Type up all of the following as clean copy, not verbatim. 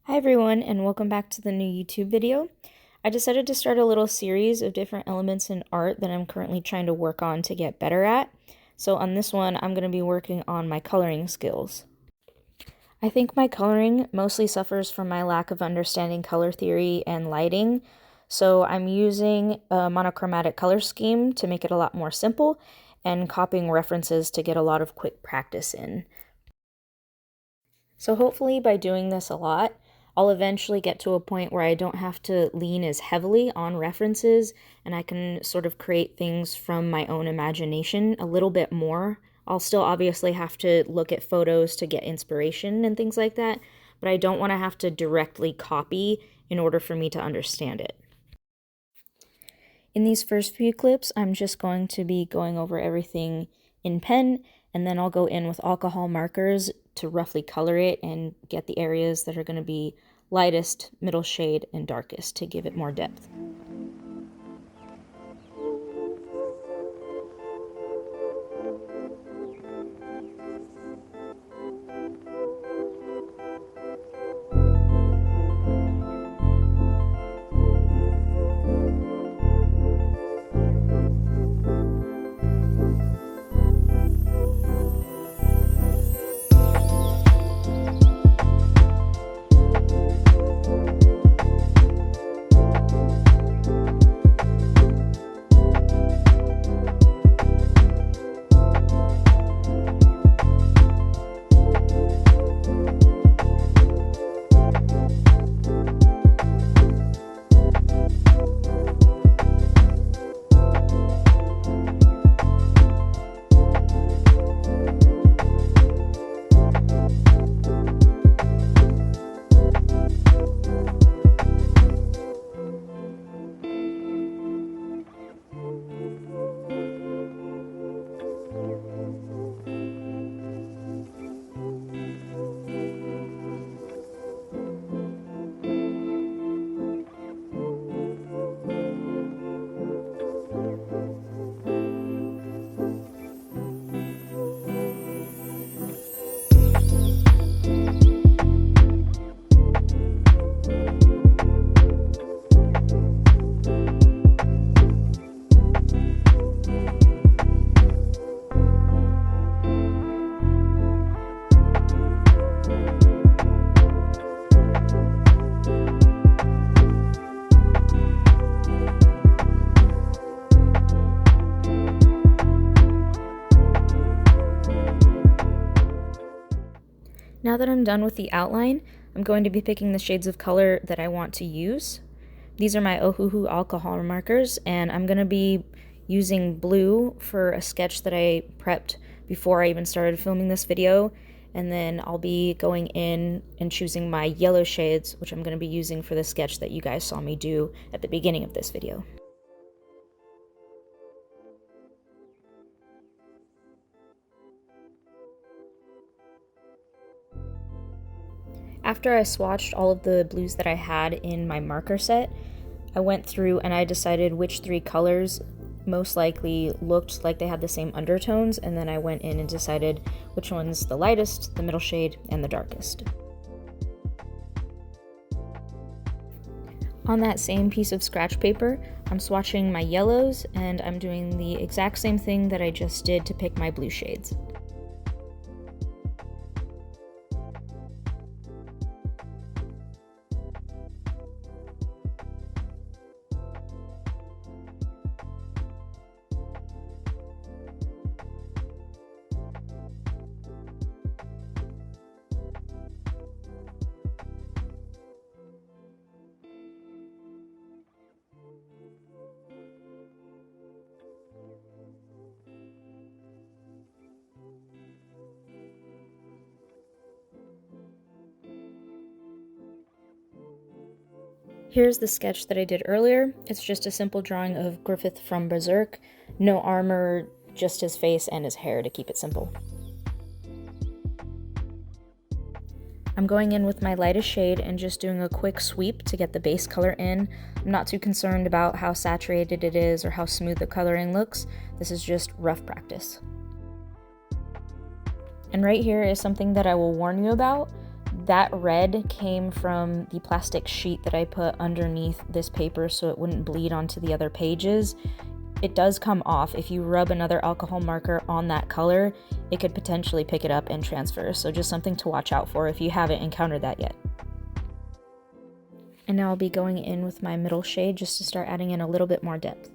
Hi everyone, and welcome back to the new YouTube video. I decided to start a little series of different elements in art that I'm currently trying to work on to get better at. So on this one, I'm going to be working on my coloring skills. I think my coloring mostly suffers from my lack of understanding color theory and lighting, so I'm using a monochromatic color scheme to make it a lot more simple and copying references to get a lot of quick practice in. So hopefully by doing this a lot, I'll eventually get to a point where I don't have to lean as heavily on references and I can sort of create things from my own imagination a little bit more. I'll still obviously have to look at photos to get inspiration and things like that, but I don't want to have to directly copy in order for me to understand it. In these first few clips, I'm just going to be going over everything in pen, and then I'll go in with alcohol markers to roughly color it and get the areas that are going to be lightest, middle shade, and darkest to give it more depth. Now that I'm done with the outline, I'm going to be picking the shades of color that I want to use. These are my Ohuhu alcohol markers, and I'm going to be using blue for a sketch that I prepped before I even started filming this video, and then I'll be going in and choosing my yellow shades, which I'm going to be using for the sketch that you guys saw me do at the beginning of this video. After I swatched all of the blues that I had in my marker set, I went through and I decided which three colors most likely looked like they had the same undertones, and then I went in and decided which one's the lightest, the middle shade, and the darkest. On that same piece of scratch paper, I'm swatching my yellows, and I'm doing the exact same thing that I just did to pick my blue shades. Here's the sketch that I did earlier. It's just a simple drawing of Griffith from Berserk. No armor, just his face and his hair to keep it simple. I'm going in with my lightest shade and just doing a quick sweep to get the base color in. I'm not too concerned about how saturated it is or how smooth the coloring looks. This is just rough practice. And right here is something that I will warn you about. That red came from the plastic sheet that I put underneath this paper so it wouldn't bleed onto the other pages. It does come off. If you rub another alcohol marker on that color, it could potentially pick it up and transfer, so just something to watch out for if you haven't encountered that yet. And now I'll be going in with my middle shade just to start adding in a little bit more depth.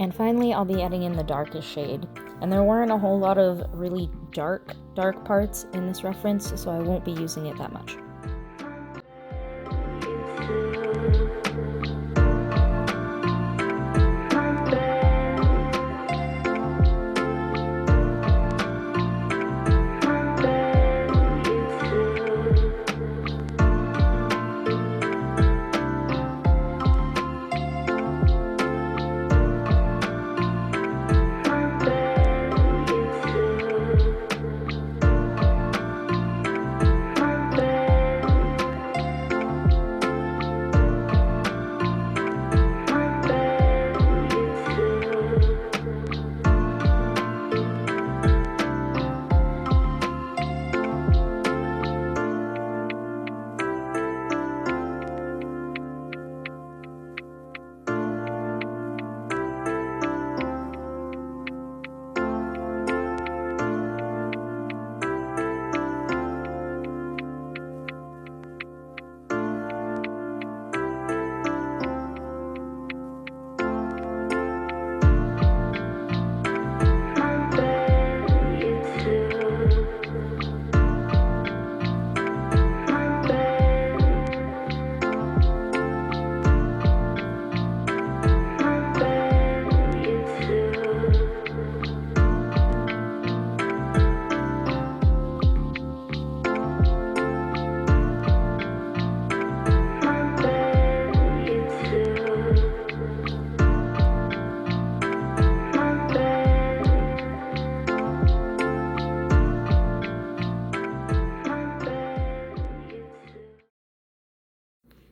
And finally, I'll be adding in the darkest shade. And there weren't a whole lot of really dark parts in this reference, so I won't be using it that much.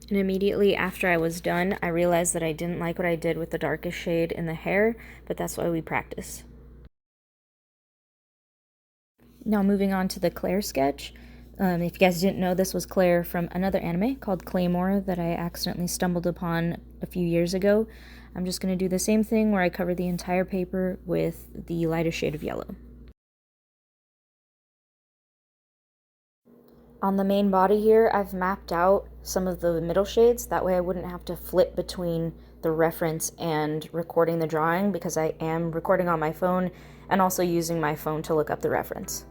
And immediately after I was done, I realized that I didn't like what I did with the darkest shade in the hair, but that's why we practice. Now moving on to the Claire sketch. If you guys didn't know, this was Claire from another anime called Claymore that I accidentally stumbled upon a few years ago. I'm just going to do the same thing where I cover the entire paper with the lightest shade of yellow. On the main body here, I've mapped out some of the middle shades. That way I wouldn't have to flip between the reference and recording the drawing, because I am recording on my phone and also using my phone to look up the reference.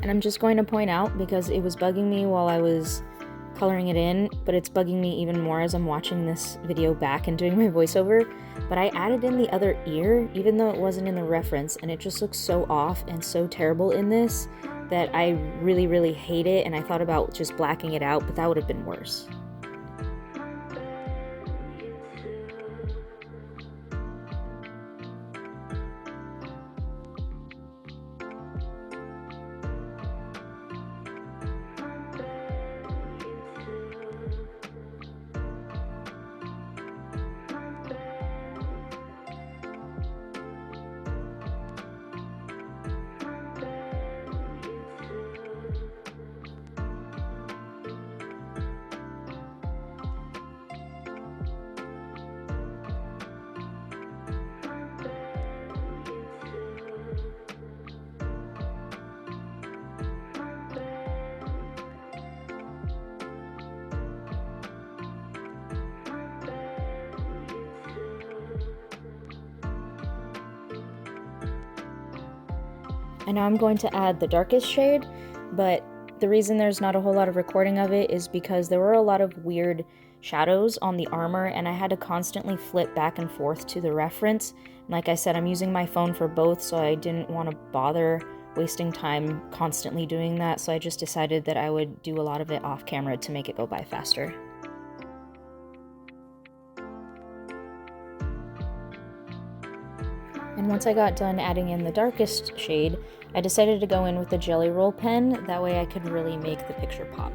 And I'm just going to point out, because it was bugging me while I was coloring it in, but it's bugging me even more as I'm watching this video back and doing my voiceover, but I added in the other ear, even though it wasn't in the reference, and it just looks so off and so terrible in this that I really, really hate it, and I thought about just blacking it out, but that would have been worse. And now I'm going to add the darkest shade, but the reason there's not a whole lot of recording of it is because there were a lot of weird shadows on the armor and I had to constantly flip back and forth to the reference. And like I said, I'm using my phone for both, so I didn't want to bother wasting time constantly doing that, so I just decided that I would do a lot of it off camera to make it go by faster. And once I got done adding in the darkest shade, I decided to go in with the Jelly Roll pen, that way I could really make the picture pop.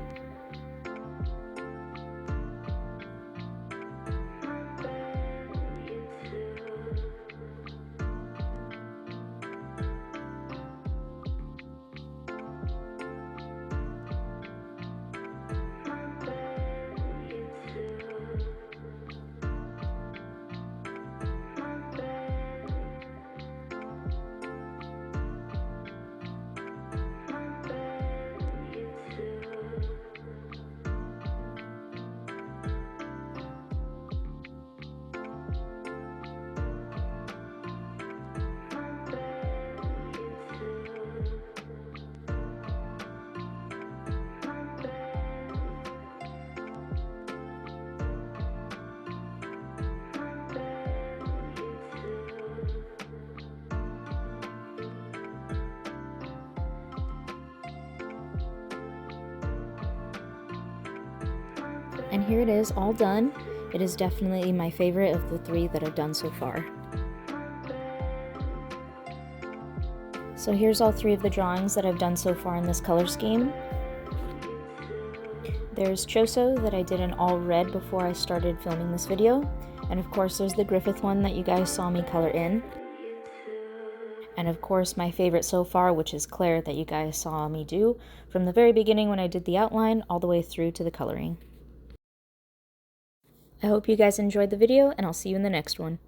And here it is, all done. It is definitely my favorite of the 3 that I've done so far. So here's all 3 of the drawings that I've done so far in this color scheme. There's Choso that I did in all red before I started filming this video. And of course there's the Griffith one that you guys saw me color in. And of course my favorite so far, which is Claire, that you guys saw me do from the very beginning when I did the outline all the way through to the coloring. I hope you guys enjoyed the video, and I'll see you in the next one.